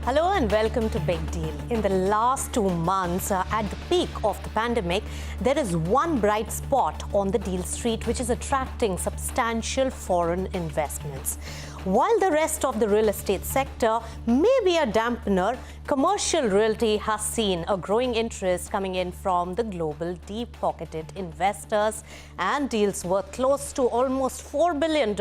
Hello and welcome to Big Deal. In the last 2 months, at the peak of the pandemic, there is one bright spot on the deal street which is attracting substantial foreign investments. While the rest of the real estate sector may be a dampener, commercial realty has seen a growing interest coming in from the global deep-pocketed investors, and deals worth close to almost $4 billion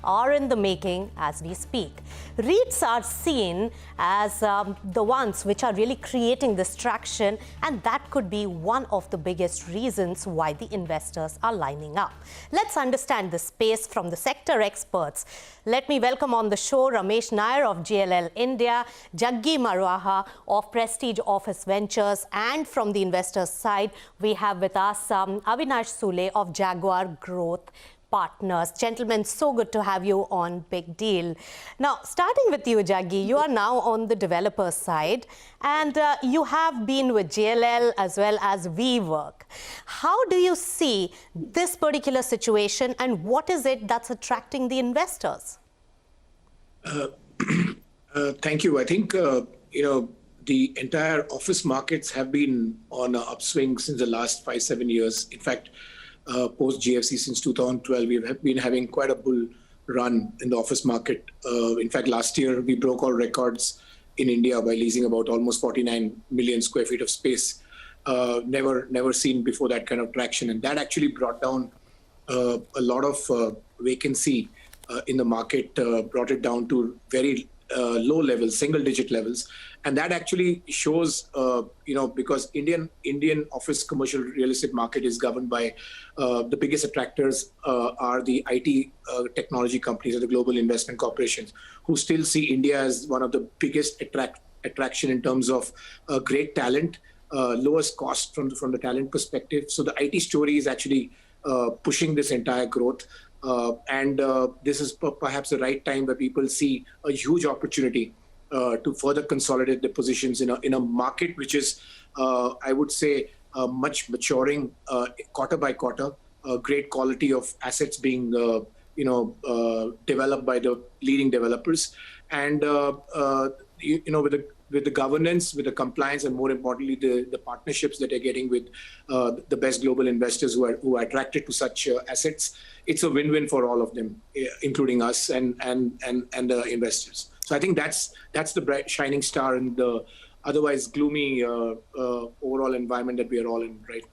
are in the making as we speak. REITs are seen as the ones which are really creating this traction, and that could be one of the biggest reasons why the investors are lining up. Let's understand the space from the sector experts. Let me welcome on the show Ramesh Nair of JLL India, Jaggi Marwaha of Prestige Office Ventures, and from the investors side, we have with us Avinash Sule of Jaguar Growth Partners. Gentlemen, so good to have you on Big Deal. Now, starting with you, Jaggi, you are now on the developer side, and you have been with JLL as well as WeWork. How do you see this particular situation, and what is it that's attracting the investors? Thank you. I think, the entire office markets have been on an upswing since the last 5-7 years. In fact, post GFC since 2012, we've been having quite a bull run in the office market. In fact, last year we broke all records in India by leasing about almost 49 million square feet of space. Never seen before that kind of traction, and that actually brought down a lot of vacancy in the market, brought it down to very low levels, single-digit levels, and that actually shows, because Indian office commercial real estate market is governed by the biggest attractors are the IT technology companies or the global investment corporations, who still see India as one of the biggest attraction in terms of great talent, lowest cost from the talent perspective. So the IT story is actually pushing this entire growth. And this is perhaps the right time where people see a huge opportunity to further consolidate their positions in a market which is, I would say, much maturing quarter by quarter. Great quality of assets being, developed by the leading developers, and with the governance, with the compliance, and more importantly, the partnerships that they're getting with the best global investors who are attracted to such assets, it's a win-win for all of them, including us and the investors. So I think that's the bright shining star in the otherwise gloomy overall environment that we are all in right now.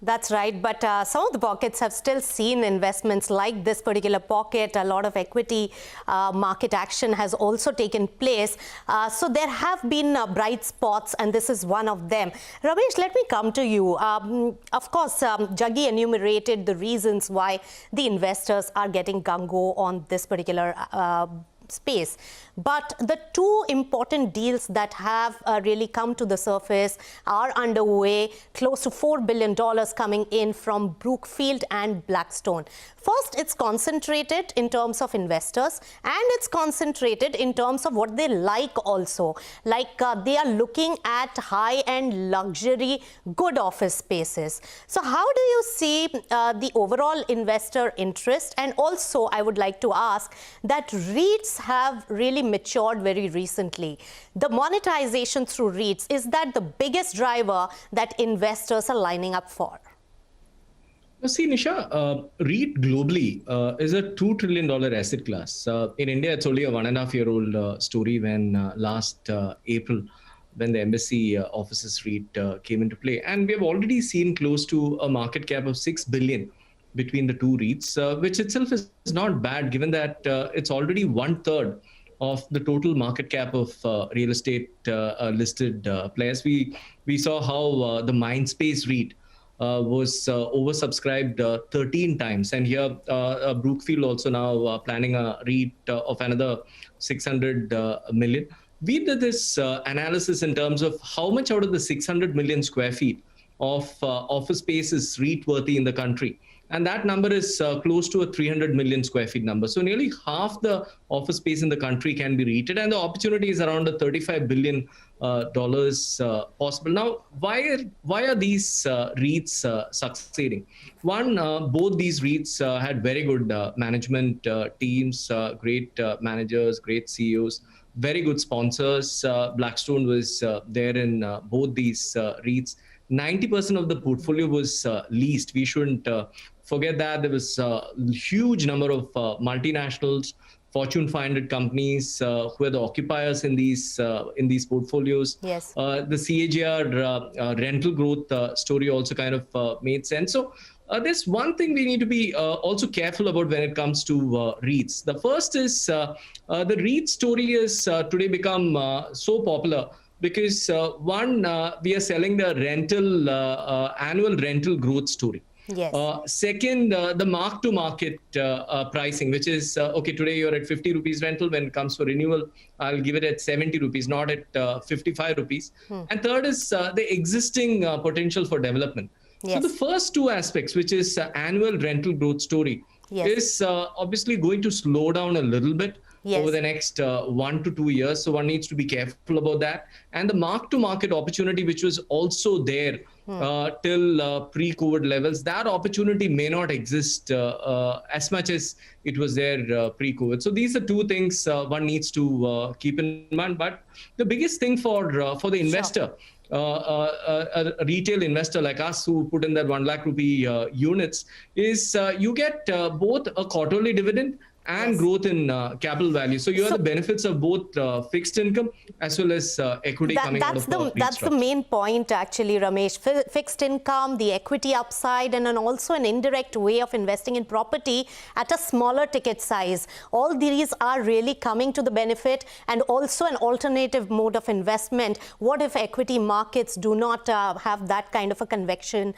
That's right, but some of the pockets have still seen investments like this particular pocket. A lot of equity market action has also taken place. So there have been bright spots, and this is one of them. Ramesh, let me come to you. Of course, Jaggi enumerated the reasons why the investors are getting gung-ho on this particular space. But the two important deals that have really come to the surface are underway, close to $4 billion coming in from Brookfield and Blackstone. First, it's concentrated in terms of investors, and it's concentrated in terms of what they like also. Like they are looking at high-end luxury, good office spaces. So how do you see the overall investor interest? And also, I would like to ask that REITs have really matured very recently. The monetization through REITs, is that the biggest driver that investors are lining up for? See, Nisha, REIT globally is a $2 trillion asset class. In India, it's only a 1.5-year-old story when last April, when the Embassy Offices REIT came into play. And we have already seen close to a market cap of $6 billion between the two REITs, which itself is not bad, given that it's already 1/3 of the total market cap of real estate listed players. We saw how the Mindspace REIT was oversubscribed 13 times. And here, Brookfield also now planning a REIT of another 600 million. We did this analysis in terms of how much out of the 600 million square feet of office space is REIT worthy in the country. And that number is close to a 300 million square feet number. So nearly half the office space in the country can be REITed, and the opportunity is around a $35 billion possible. Now, why are these REITs succeeding? One, both these REITs had very good management teams, great managers, great CEOs, very good sponsors. Blackstone was there in both these REITs. 90% of the portfolio was leased. We shouldn't forget that. There was a huge number of multinationals, Fortune 500 companies who are the occupiers in these portfolios. Yes. The CAGR rental growth story also kind of made sense. So there's one thing we need to be also careful about when it comes to REITs. The first is the REIT story is today become so popular because one, we are selling the rental annual rental growth story. Yes. Second, the mark-to-market pricing, which is, okay, today you're at 50 rupees rental. When it comes for renewal, I'll give it at 70 rupees, not at 55 rupees. And third is the existing potential for development. Yes. So the first two aspects, which is annual rental growth story, Yes. is obviously going to slow down a little bit. Yes. Over the next 1 to 2 years. So one needs to be careful about that. And the mark-to-market opportunity, which was also there till pre-COVID levels, that opportunity may not exist as much as it was there pre-COVID. So these are two things one needs to keep in mind. But the biggest thing for the investor, a retail investor like us who put in that 1 lakh rupee units, is you get both a quarterly dividend and Yes. growth in capital value. So you have the benefits of both fixed income as well as equity coming out of that's the main point, actually, Ramesh. Fixed income, the equity upside, and also an indirect way of investing in property at a smaller ticket size. All these are really coming to the benefit, and also an alternative mode of investment. What if equity markets do not have that kind of a conviction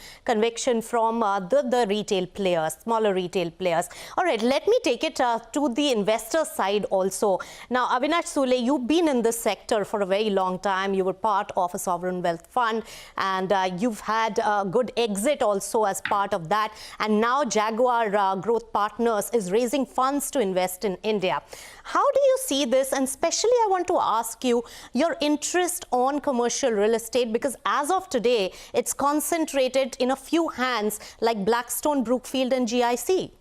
from the retail players, smaller retail players? All right, let me take it to the investor side also. Now, Avinash Sule, you've been in this sector for a very long time. You were part of a sovereign wealth fund, and you've had a good exit also as part of that. And now Jaguar Growth Partners is raising funds to invest in India. How do you see this? And especially, I want to ask you your interest on commercial real estate, because as of today, it's concentrated in a few hands like Blackstone, Brookfield, and GIC.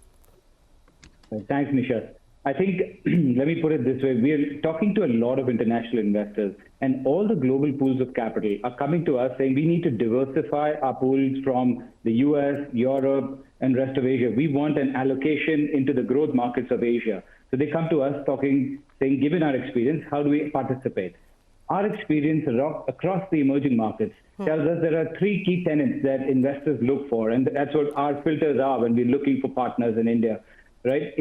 Thanks, Nisha. I think, let me put it this way. We are talking to a lot of international investors, and all the global pools of capital are coming to us saying we need to diversify our pools from the US, Europe, and rest of Asia. We want an allocation into the growth markets of Asia. So they come to us saying, given our experience, how do we participate? Our experience across the emerging markets tells us there are three key tenets that investors look for, and that's what our filters are when we're looking for partners in India. Right?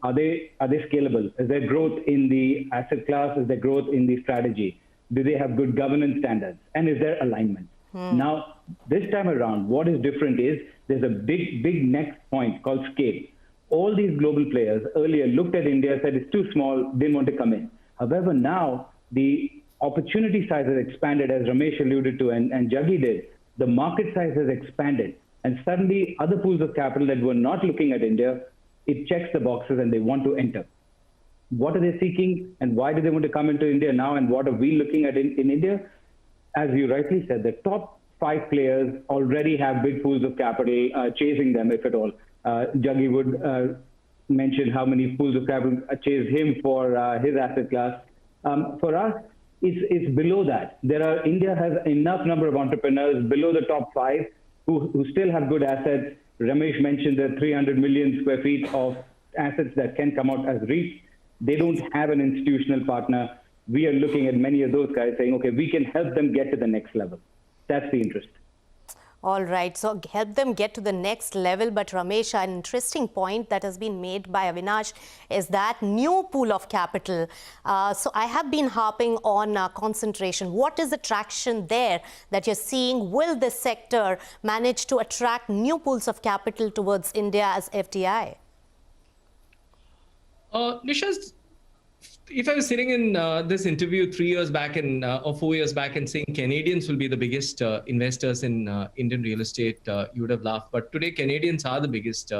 Are they scalable? Is there growth in the asset class? Is there growth in the strategy? Do they have good governance standards? And is there alignment? Now, this time around, what is different is there's a big next point called scale. All these global players earlier looked at India, said it's too small, didn't want to come in. However, now the opportunity size has expanded, as Ramesh alluded to, and Jaggi did. The market size has expanded. And suddenly, other pools of capital that were not looking at India, it checks the boxes and they want to enter. What are they seeking, and why do they want to come into India now, and what are we looking at in India? As you rightly said, the top 5 players already have big pools of capital chasing them, if at all. Jaggi would mention how many pools of capital chase him for his asset class. For us, it's below that. India has enough number of entrepreneurs below the top 5 who still have good assets. Ramesh mentioned the 300 million square feet of assets that can come out as REITs. They don't have an institutional partner. We are looking at many of those guys saying, okay, we can help them get to the next level. That's the interest. All right, so help them get to the next level. But Ramesh, an interesting point that has been made by Avinash is that new pool of capital. So I have been harping on concentration. What is the traction there that you're seeing? Will this sector manage to attract new pools of capital towards India as FDI? Nisha, if I was sitting in this interview 3 years back or 4 years back and saying Canadians will be the biggest investors in Indian real estate, you would have laughed. But today, Canadians are the biggest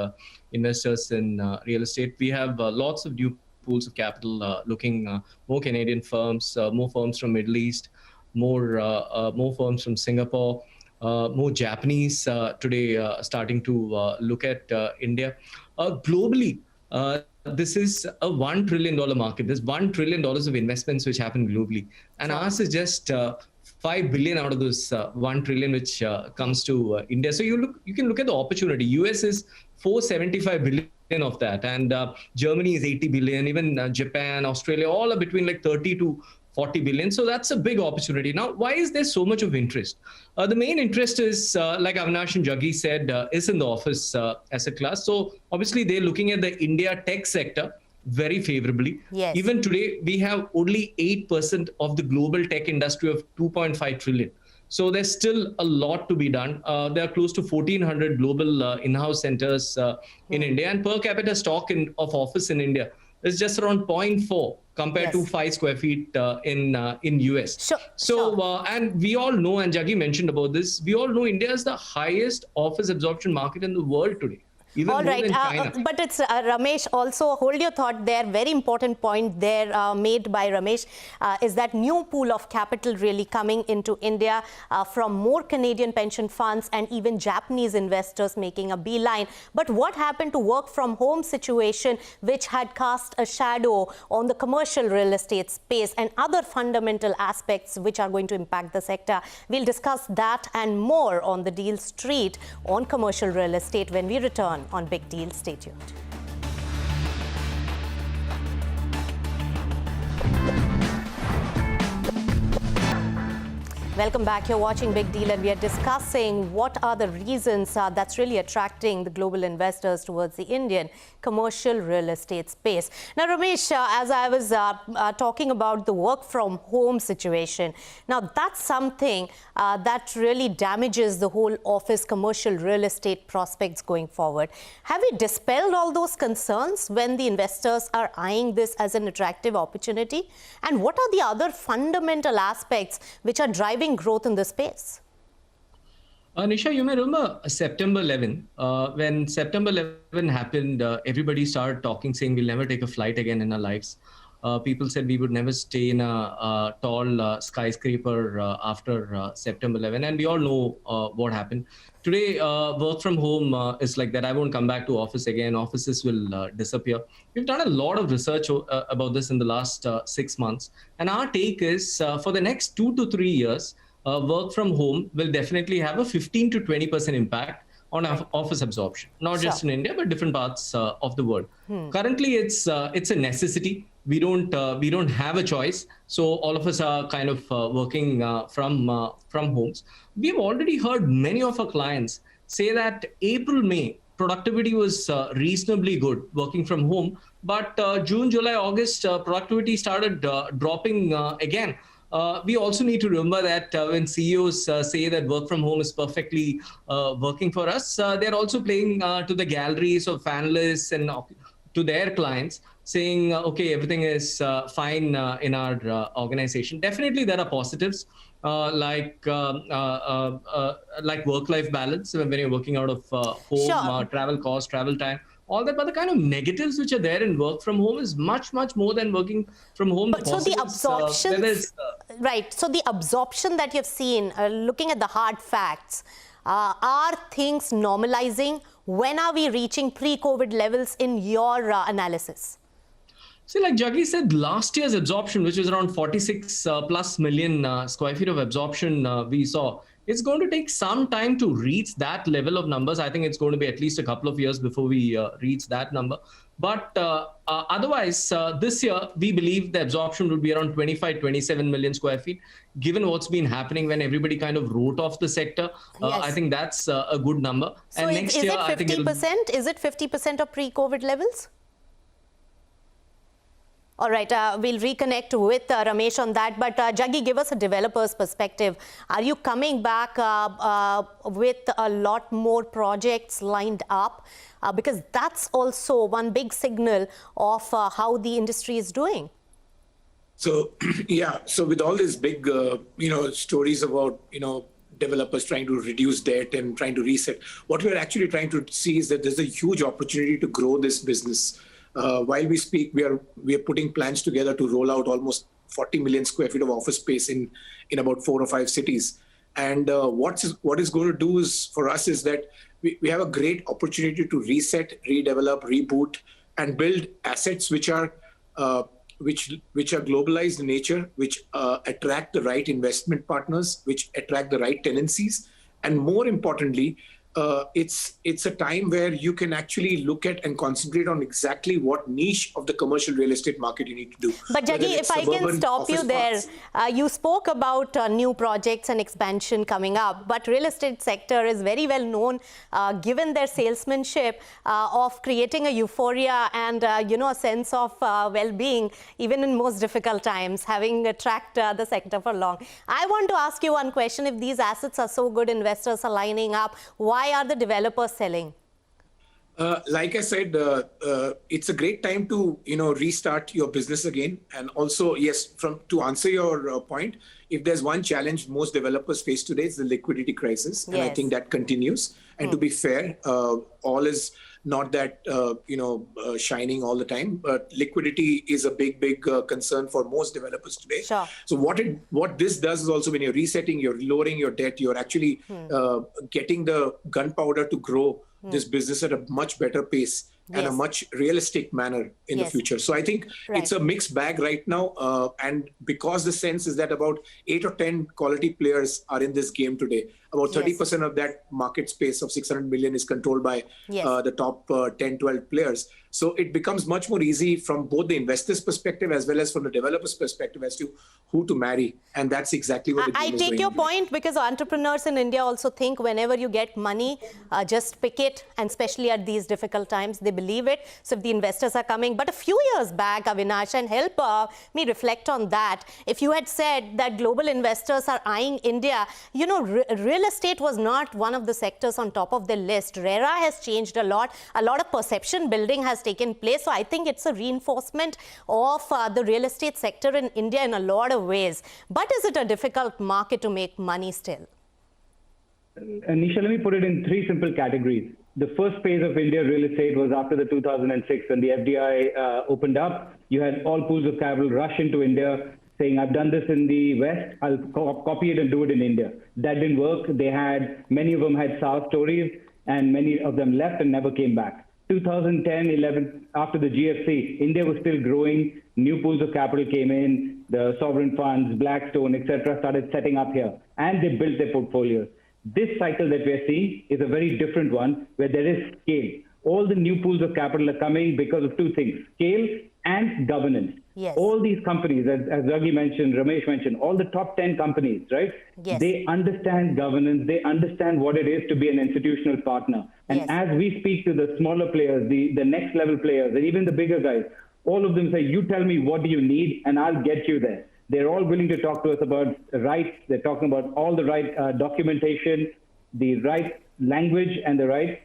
investors in real estate. We have lots of new pools of capital looking more Canadian firms, more firms from Middle East, more firms from Singapore, more Japanese today starting to look at India. Globally, this is a $1 trillion market. There's $1 trillion of investments which happen globally. And ours is just 5 billion out of those 1 trillion which comes to India. So you can look at the opportunity. US is 475 billion of that. And Germany is 80 billion. Even Japan, Australia, all are between like 30 to 40 billion. So that's a big opportunity. Now, why is there so much of interest? The main interest is, like Avinash and Jaggi said, is in the office asset class. So obviously, they're looking at the India tech sector very favorably. Yes. Even today, we have only 8% of the global tech industry of 2.5 trillion. So there's still a lot to be done. There are close to 1,400 global in-house centers in India, and per capita stock of office in India is just around 0.4 compared to 5 square feet in US. Sure. And we all know, and Jaggi mentioned about this, we all know India is the highest office absorption market in the world today. Even all more right, than China. but it's Ramesh, also hold your thought there. Very important point there made by Ramesh is that new pool of capital really coming into India from more Canadian pension funds and even Japanese investors making a beeline. But what happened to work from home situation, which had cast a shadow on the commercial real estate space and other fundamental aspects which are going to impact the sector? We'll discuss that and more on the Deal Street on commercial real estate when we return on Big Deal. Stay tuned. Welcome back. You're watching Big Deal, and we are discussing what are the reasons that's really attracting the global investors towards the Indian commercial real estate space. Now, Ramesh, as I was talking about the work from home situation, now that's something that really damages the whole office commercial real estate prospects going forward. Have we dispelled all those concerns when the investors are eyeing this as an attractive opportunity? And what are the other fundamental aspects which are driving growth in this space? Nisha, you may remember September 11. When September 11 happened, everybody started talking, saying we'll never take a flight again in our lives. People said we would never stay in a tall skyscraper after September 11. And we all know what happened. Today, work from home is like that. I won't come back to office again. Offices will disappear. We've done a lot of research about this in the last 6 months. And our take is for the next 2 to 3 years, work from home will definitely have a 15 to 20% impact on office absorption, not just in India, but different parts of the world. Currently, it's a necessity. We don't have a choice. So all of us are kind of working from homes. We've already heard many of our clients say that April, May, productivity was reasonably good working from home. But June, July, August, productivity started dropping again. We also need to remember that when CEOs say that work from home is perfectly working for us, they're also playing to the galleries of analysts and to their clients, saying, okay, everything is fine in our organization. Definitely, there are positives like work-life balance when you're working out of home, travel costs, travel time. All that, but the kind of negatives which are there in work from home is much, much more than working from home. But so the absorption, right? So the absorption that you've seen, looking at the hard facts, are things normalizing? When are we reaching pre-COVID levels in your analysis? See, like Jaggi said, last year's absorption, which was around 46 plus million square feet of absorption we saw, it's going to take some time to reach that level of numbers. I think it's going to be at least a couple of years before we reach that number. But otherwise, this year, we believe the absorption would be around 25, 27 million square feet. Given what's been happening when everybody kind of wrote off the sector, I think that's a good number. So and next year, I think is it 50% of pre-COVID levels? All right, we'll reconnect with Ramesh on that. But Jaggi, give us a developer's perspective. Are you coming back with a lot more projects lined up? Because that's also one big signal of how the industry is doing. So, yeah. So with all these big, stories about, developers trying to reduce debt and trying to reset, what we're actually trying to see is that there's a huge opportunity to grow this business. While we speak, we are putting plans together to roll out almost 40 million square feet of office space in about 4 or 5 cities. And what is going to do is for us is that we have a great opportunity to reset, redevelop, reboot, and build assets which are globalized in nature, which attract the right investment partners, which attract the right tenancies, and more importantly, it's a time where you can actually look at and concentrate on exactly what niche of the commercial real estate market you need to do. But Jaggi, if I can stop you there, you spoke about new projects and expansion coming up, but real estate sector is very well known, given their salesmanship of creating a euphoria and a sense of well-being, even in most difficult times, having tracked the sector for long. I want to ask you one question: if these assets are so good, investors are lining up, why are the developers selling? Like I said, it's a great time to restart your business again. And also, yes, to answer your point, if there's one challenge most developers face today, it's the liquidity crisis, and I think that continues. And to be fair, all is not that shining all the time, but liquidity is a big concern for most developers today. Sure. So what this does is also, when you're resetting, you're lowering your debt, you're actually getting the gunpowder to grow this business at a much better pace and a much realistic manner in the future. So I think it's a mixed bag right now. And because the sense is that about 8 or 10 quality players are in this game today, about 30% of that market space of 600 million is controlled by the top 10, 12 players. So it becomes much more easy from both the investor's perspective as well as from the developer's perspective as to who to marry. And that's exactly what I take your point, because entrepreneurs in India also think whenever you get money, just pick it, and especially at these difficult times, they believe it. So if the investors are coming. But a few years back, Avinash, and help me reflect on that, if you had said that global investors are eyeing India, real estate was not one of the sectors on top of the list. RERA has changed a lot. A lot of perception building has taken place. So I think it's a reinforcement of the real estate sector in India in a lot of ways. But is it a difficult market to make money still? Nisha, let me put it in 3 simple categories. The first phase of India real estate was after the 2006, when the FDI opened up. You had all pools of capital rush into India, saying, I've done this in the West, I'll copy it and do it in India. That didn't work. Many of them had sour stories, and many of them left and never came back. 2010, 11, after the GFC, India was still growing. New pools of capital came in, the sovereign funds, Blackstone, etc., started setting up here, and they built their portfolios. This cycle that we're seeing is a very different one, where there is scale. All the new pools of capital are coming because of 2 things: scale and governance. Yes. All these companies, as Jaggi mentioned, Ramesh mentioned, all the top 10 companies, right? Yes. They understand governance. They understand what it is to be an institutional partner. And as we speak to the smaller players, the next level players, and even the bigger guys, all of them say, you tell me what do you need and I'll get you there. They're all willing to talk to us about rights. They're talking about all the right documentation, the right language, and the right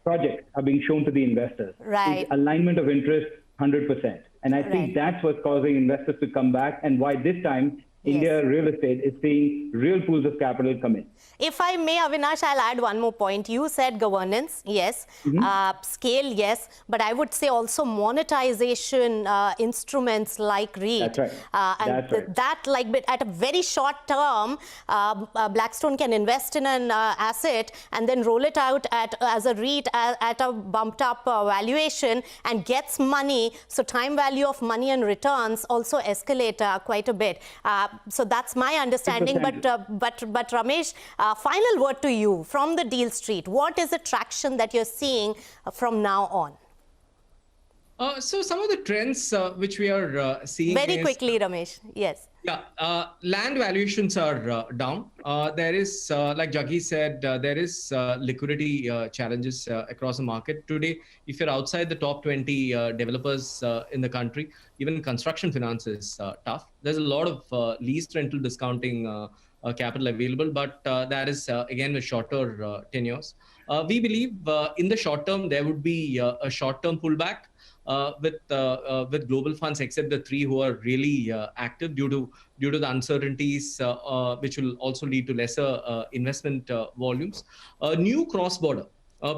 projects are being shown to the investors. Right. It's alignment of interest, 100%. And I think that's what's causing investors to come back, and why this time India real estate is seeing real pools of capital come in. If I may, Avinash, I'll add one more point. You said governance, yes. Scale, yes. But I would say also monetization instruments like REIT. That's right. That, like, at a very short term, Blackstone can invest in an asset and then roll it out as a REIT at a bumped up valuation and gets money. So time value of money and returns also escalate quite a bit. So that's my understanding. But Ramesh, final word to you from the deal street. What is the traction that you're seeing from now on? So some of the trends which we are seeing very quickly, Ramesh. Yes. Yeah, land valuations are down. There is, like Jaggi said, there is liquidity challenges across the market today. If you're outside the top 20 developers in the country, even construction finance is tough. There's a lot of lease rental discounting capital available, but that is again with shorter tenures. We believe in the short term there would be a short-term pullback. with global funds, except the three who are really active due to the uncertainties, which will also lead to lesser investment volumes. New cross-border.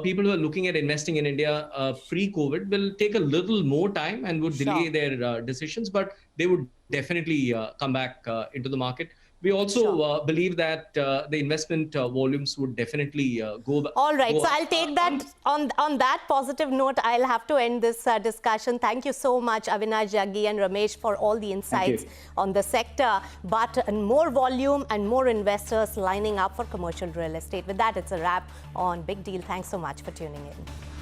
People who are looking at investing in India pre-COVID will take a little more time and would delay their decisions, but they would definitely come back into the market. We also believe that the investment volumes would definitely go. All right, so I'll up. take that on that positive note. I'll have to end this discussion. Thank you so much, Avinash, Jaggi, and Ramesh, for all the insights on the sector. But more volume and more investors lining up for commercial real estate. With that, it's a wrap on Big Deal. Thanks so much for tuning in.